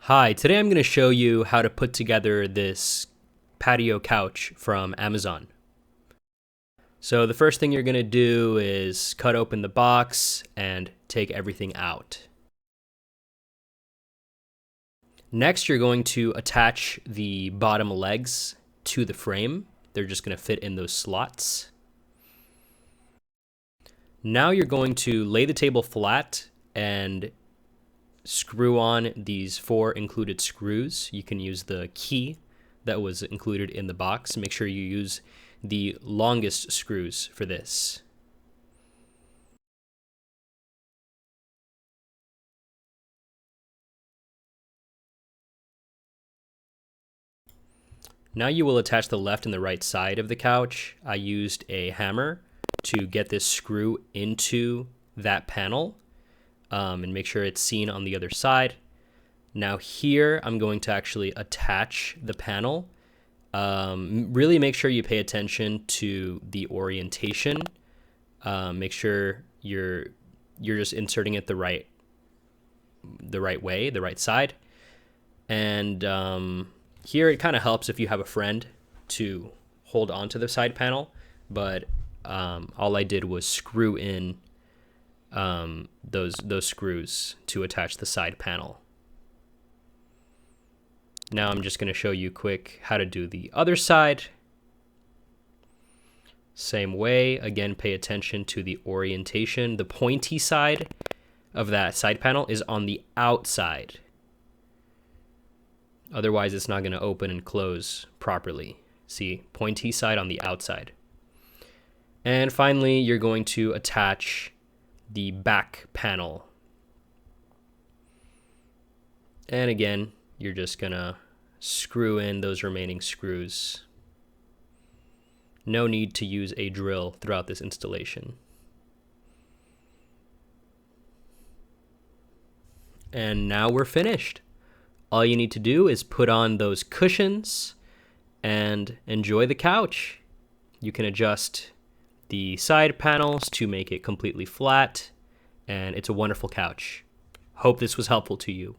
Hi, today I'm going to show you how to put together this patio couch from Amazon. So the first thing you're going to do is cut open the box and take everything out. Next, you're going to attach the bottom legs to the frame. They're just going to fit in those slots. Now you're going to lay the table flat and screw on these 4 included screws. You can use the key that was included in the box. Make sure you use the longest screws for this. Now you will attach the left and the right side of the couch. I used a hammer to get this screw into that panel and make sure it's seen on the other side. Now here, I'm going to actually attach the panel. Really make sure you pay attention to the orientation. Make sure you're just inserting it the right way, the right side. And here it kind of helps if you have a friend to hold onto the side panel, but all I did was screw in those screws to attach the side panel. Now I'm just going to show you quick how to do the other side. Same way, again, pay attention to the orientation. The pointy side of that side panel is on the outside. Otherwise, it's not going to open and close properly. See, pointy side on the outside. And finally, you're going to attach the back panel. And again, you're just going to screw in those remaining screws. No need to use a drill throughout this installation. And now we're finished. All you need to do is put on those cushions and enjoy the couch. You can adjust the side panels to make it completely flat, and it's a wonderful couch. Hope this was helpful to you.